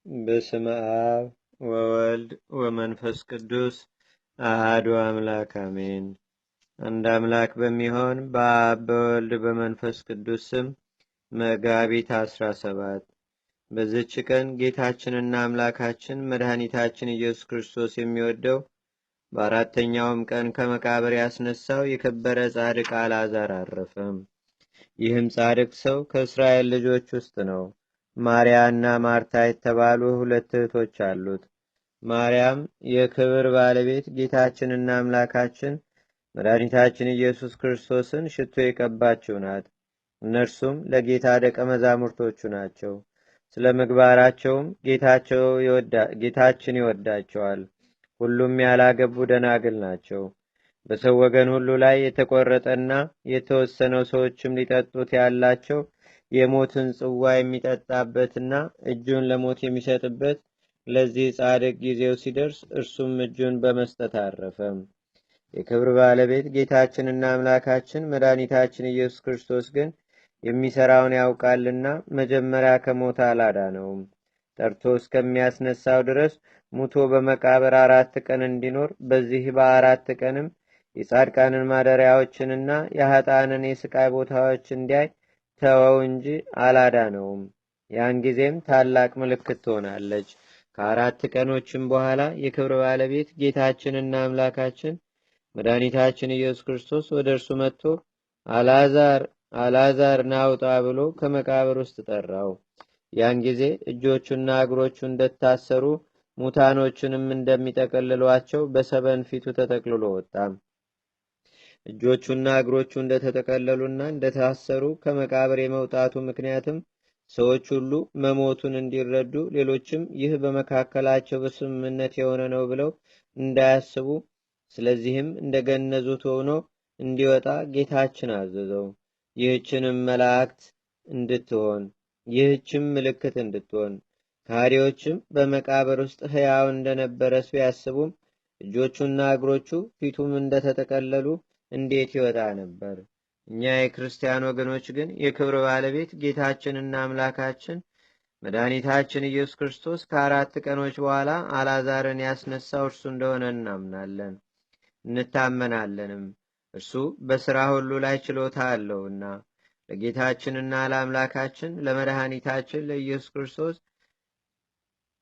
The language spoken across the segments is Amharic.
በስመ አብ ወወልድ ወመንፈስ ቅዱስ አሃዱ አምላክ አሜን። አንድ አምላክ በሚሆን በአብ በወልድ በመንፈስ ቅዱስ ስም መጋቢት 17 በዚች ቀን ጌታችንና አምላካችን መድኃኒታችን ኢየሱስ ክርስቶስ የሚወደው በአራተኛውም ቀን ከመቃብር ያስነሳው የከበረ ጻድቅ አልዓዛር አረፈም። ይህም ጻድቅ ሰው ከእስራኤል ልጆች ውስጥ ነው። ማርያና ማርታ የተባሉ ሁለት እህቶች አሉት። ማርያም የክብር ባለቤት ጌታችንና አምላካችን መድኃኒታችን ኢየሱስ ክርስቶስን ሽቶ የቀባችው ናት። እነርሱም ለጌታ ደቀ መዛሙርቶቹ ናቸው። ስለ ምግባራቸውም ጌታችን ይወዳቸዋል። ሁሉም ያላገቡ ደናግል ናቸው። በሰው ወገን ሁሉ ላይ የተቆረጠና የተወሰነው ሰዎችም ሊጠጡት ያላቸው የሞትን ጽዋ የሚጠጣበትና እጁን ለሞት የሚሰጥበት ለዚህ ጻድቅ ጊዜው ሲደርስ እርሱም እጁን በመስጠት አረፈም። የክብር ባለቤት ጌታችንና አምላካችን መድኃኒታችን ኢየሱስ ክርስቶስ ግን የሚሰራውን ያውቃልና መጀመሪያ ከሞት አላዳነውም። ጠርቶ እስከሚያስነሳው ድረስ ሙቶ በመቃብር 4 ቀን እንዲኖር በዚህ በ4 ቀንም የጻድቃንን ማደሪያዎችንና የኃጣንን የስቃይ ቦታዎች እንዲያይ ተወው እንጂ አላዳነውም። ያን ጊዜም ታላቅ ምልክት ትሆናለች። ከ4 ቀኖችም በኋላ የክብር ባለቤት ጌታችንና አምላካችን መድኃኒታችን ኢየሱስ ክርስቶስ ወደ እርሱ መጥቶ አልዓዛር ናውጣ ብሎ ከመቃብር ውስጥ ጠራው። ያን ጊዜ እጆቹና እግሮቹ እንደታሰሩ ሙታኖችንም እንደሚጠቀልሏቸው በሰበን ፊቱ ተጠቅልሎ ወጣ። እጆቹና እግሮቹ እንደተጠቀለሉና እንደታሰሩ ከመቃብር የመውጣቱ ምክንያትም ሰዎች ሁሉ መሞቱን እንዲረዱ፣ ሌሎችም ይህ በመካከላቸው በስምምነት የሆነ ነው ብለው እንዳያስቡ፣ ስለዚህም እንደገነዙት ሆኖ እንዲወጣ ጌታችን አዘዘው። ይህችም ምልክት እንድትሆን ካሪዎችም በመቃብር ውስጥ ሕያው እንደነበረ ቢያስቡም እጆቹና እግሮቹ ፊቱም እንደተጠቀለሉ እንዴት ይወጣ ነበር? እኛ የክርስቲያን ወገኖች ግን የክብር ባለቤት ጌታችንና አምላካችን መድኃኒታችን ኢየሱስ ክርስቶስ ከ4 ቀኖች በኋላ አልዓዛርን ያስነሳው እርሱ እንደሆነ እናምናለን እንታመናለንም። እርሱ በሥራ ሁሉ ላይ ችሎታ አለውና ለጌታችንና ለአምላካችን ለመድኃኒታችን ለኢየሱስ ክርስቶስ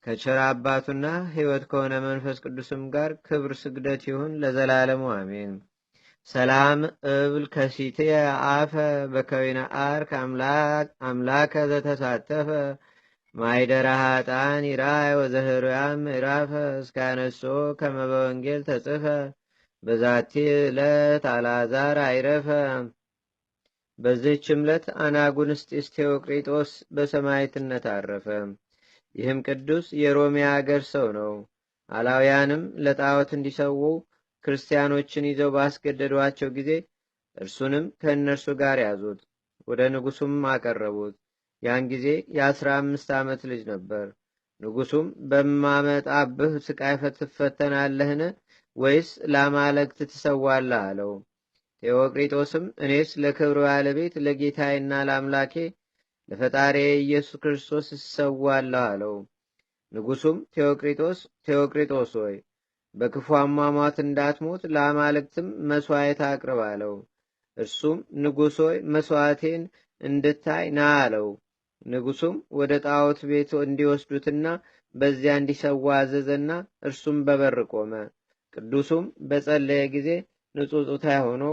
ከቸር አባቱና ሕይወት ከሆነ መንፈስ ቅዱስም ጋር ክብር ስግደት ይሁን ለዘላለሙ አሜን። ሰላም እብል ከሲቴ አፈ በከዊነ አርክ አምላከ ዘተሳተፈ ማይደራ ሀጣን ይራይ ወዘህርያም ምዕራፈ እስካነሶ ከመበወንጌል ተጽፈ በዛቲ ዕለት አልዓዛር አይረፈ። በዚህች ዕለት አናጉንስጢስ ቴዎቅሪጦስ በሰማዕትነት አረፈ። ይህም ቅዱስ የሮሜ አገር ሰው ነው። አላውያንም ለጣዖት እንዲሰዉ ክርስቲያኖችን ይዘው ባስገደዷቸው ጊዜ እርሱንም ከእነርሱ ጋር ያዙት፣ ወደ ንጉሱም አቀረቡት። ያን ጊዜ የ15 ዓመት ልጅ ነበር። ንጉሱም በማመጣብህ ስቃይ ትፈተናለህን? ወይስ ለአማልክት ትሰዋለህ? አለው። ቴዎቅሪጦስም እኔስ ለክብር ባለቤት ለጌታዬና ለአምላኬ ለፈጣሪ ኢየሱስ ክርስቶስ እሰዋለሁ አለው። ንጉሱም ቴዎቅሪጦስ ሆይ በክፉ አሟሟት እንዳትሞት ለአማልክትም መሥዋዕት አቅርብ አለው። እርሱም ንጉሥ ሆይ መሥዋዕቴን እንድታይ ና አለው። ንጉሱም ወደ ጣዖት ቤት እንዲወስዱትና በዚያ እንዲሰዋ አዘዘና እርሱም በበር ቆመ። ቅዱሱም በጸለየ ጊዜ ንጹጽታ ሆኖ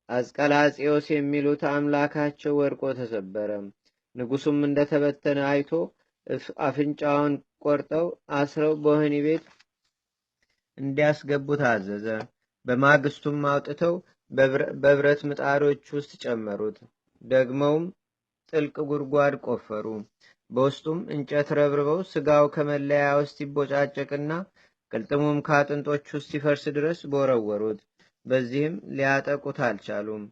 አስቀላጼዎስ የሚሉት አምላካቸው ወድቆ ተሰበረ። ንጉሱም እንደተበተነ አይቶ አፍንጫውን ቆርጠው አስረው በወህኒ ቤት እንዲያስገቡት አዘዘ። በማግስቱም አውጥተው በብረት ምጣዶች ውስጥ ጨመሩት። ደግመውም ጥልቅ ጉድጓድ ቆፈሩ። በውስጡም እንጨት ረብርበው ስጋው ከመለያ ውስጥ ይቦጫጨቅና ቅልጥሙም ከአጥንጦች ውስጥ ሲፈርስ ድረስ በወረወሩት። በዚህም ሊያጠቁት አልቻሉም፣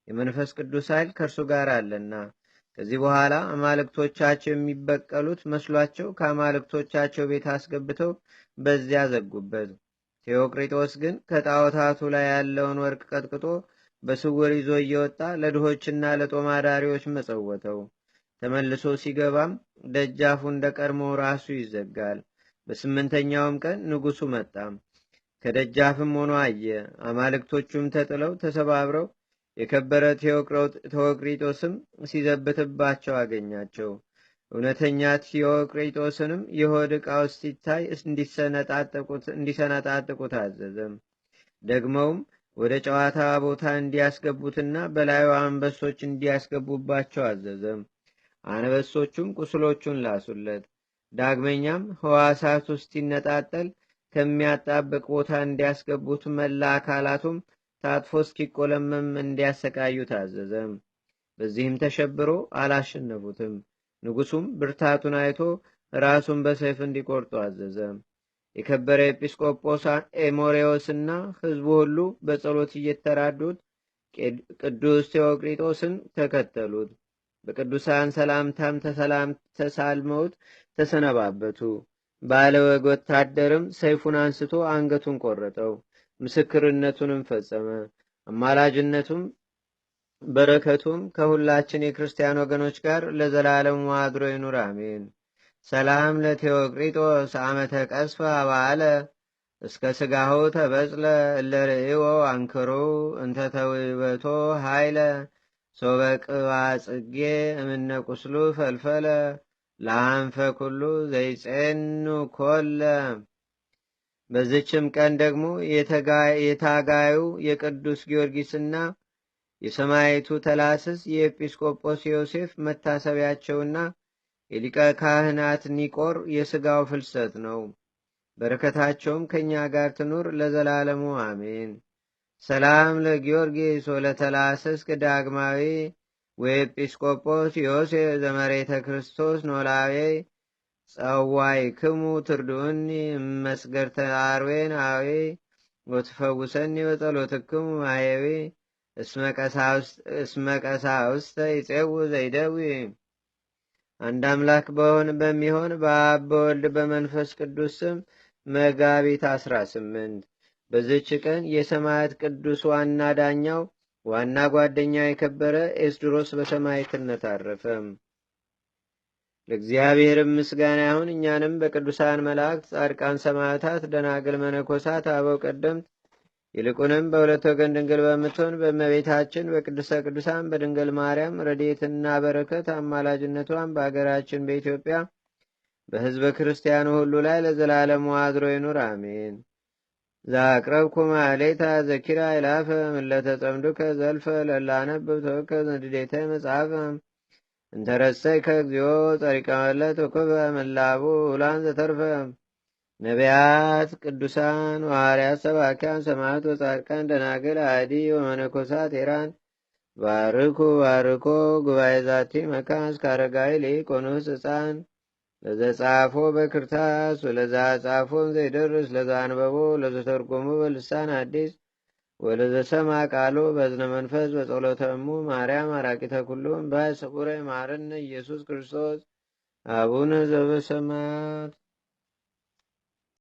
የመንፈስ ቅዱስ ኃይል ከእርሱ ጋር አለና። ከዚህ በኋላ አማልክቶቻቸው የሚበቀሉት መስሏቸው ከአማልክቶቻቸው ቤት አስገብተው በዚያ ዘጉበት። ቴዎቅሪጦስ ግን ከጣዖታቱ ላይ ያለውን ወርቅ ቀጥቅጦ በስውር ይዞ እየወጣ ለድሆችና ለጦማዳሪዎች መጸወተው። ተመልሶ ሲገባም ደጃፉ እንደ ቀድሞ ራሱ ይዘጋል። በስምንተኛውም ቀን ንጉሡ መጣ። ከደጃፍም ሆኖ አየ። አማልክቶቹም ተጥለው ተሰባብረው የከበረ ቴዎቅሪጦስም ሲዘብትባቸው አገኛቸው። እውነተኛ ቴዎቅሪጦስንም የሆድ ዕቃው ሲታይ እንዲሰነጣጥቁት አዘዘም። ደግመውም ወደ ጨዋታ ቦታ እንዲያስገቡትና በላዩ አንበሶች እንዲያስገቡባቸው አዘዘም። አንበሶቹም ቁስሎቹን ላሱለት። ዳግመኛም ሕዋሳቱ ሲነጣጠል ከሚያጣብቅ ቦታ እንዲያስገቡት፣ መላ አካላቱም ታጥፎ እስኪቆለመም እንዲያሰቃዩ ታዘዘም። በዚህም ተሸብሮ አላሸነፉትም። ንጉሡም ብርታቱን አይቶ ራሱን በሰይፍ እንዲቆርጡ አዘዘ። የከበረ ኤጲስቆጶስ ኤሞሬዎስና ሕዝቡ ሁሉ በጸሎት እየተራዱት ቅዱስ ቴዎቅሪጦስን ተከተሉት። በቅዱሳን ሰላምታም ተሳልመውት ተሰነባበቱ። ባለወግ ወታደርም ሰይፉን አንስቶ አንገቱን ቆረጠው። ምስክርነቱንም ፈጸመ። አማላጅነቱም በረከቱም ከሁላችን የክርስቲያን ወገኖች ጋር ለዘላለሙ አድሮ ይኑር፣ አሜን። ሰላም ለቴዎቅሪጦስ አመተ ቀስፈ አባለ እስከ ስጋሁ ተበጽለ እለርእዎ አንክሮ እንተተውበቶ ኃይለ ሶበቅባ ጽጌ እምነ ቁስሉ ፈልፈለ ለአንፈ ኩሉ ዘይጼኑ ኮለ። በዝችም ቀን ደግሞ የታጋዩ የቅዱስ ጊዮርጊስና የሰማይቱ ተላስስ የኤጲስቆጶስ ዮሴፍ መታሰቢያቸውና የሊቀ ካህናት ኒቆር የሥጋው ፍልሰት ነው። በረከታቸውም ከእኛ ጋር ትኑር ለዘላለሙ አሜን። ሰላም ለጊዮርጊስ ወለተላስስ ዳግማዊ ወኤጲስቆጶስ ዮሴፍ ዘመሬተ ክርስቶስ ኖላዌ ጸዋይ ክሙ ትርዱኒ መስገርተ አርዌን አዌ ወትፈውሰኒ በጸሎትክሙ ማየዌ እስመቀሳ ውስተ ይፄው ዘይደዊ። አንድ አምላክ በሚሆን በአብ በወልድ በመንፈስ ቅዱስ ስም መጋቢት 18 በዝች ቀን የሰማያት ቅዱስ ዋና ዳኛው ዋና ጓደኛው የከበረ ኤስድሮስ በሰማዕትነት አረፈ። ለእግዚአብሔርም ምስጋና ይሁን። እኛንም በቅዱሳን መላእክት፣ ጻድቃን፣ ሰማዕታት፣ ደናግል፣ መነኮሳት፣ አበው ቀደምት ይልቁንም በሁለት ወገን ድንግል በምትሆን በእመቤታችን በቅድስተ ቅዱሳን በድንግል ማርያም ረድኤትና በረከት አማላጅነቷን በአገራችን በኢትዮጵያ በሕዝበ ክርስቲያኑ ሁሉ ላይ ለዘላለሙ አድሮ ይኑር፣ አሜን። ዛቅረብኩ ማሌታ ዘኪራ ይላፈ ምለተጸምዱከ ዘልፈ ለላነብብ ተወከ ንድዴተ መጽሐፈ እንተረሰይ ከእግዚኦ ጸሪቀ መለት ወኮበ መላቡ ውላን ዘተርፈ ነቢያት፣ ቅዱሳን፣ ሐዋርያት፣ ሰባኪያን፣ ሰማዕት ወጻድቃን፣ ደናግል፣ አዲ ወመነኮሳት ኤራን ባርኩ ባርኮ ጉባኤ ዛቲ መካን እስከ አረጋዊ ሊቆኖስ ሕፃን ለዘጻፎ በክርታስ ወለዛ ጻፎን ዘይደርስ ለዛ አንበቦ ለዘተርጎሙ በልሳን አዲስ ወለዘሰማ ቃሎ በዝነ መንፈስ በጸሎተሙ ማርያም አራቂተ ኩሉም ባይ ሰቡረ ማረነ ኢየሱስ ክርስቶስ አቡነ ዘበሰማያት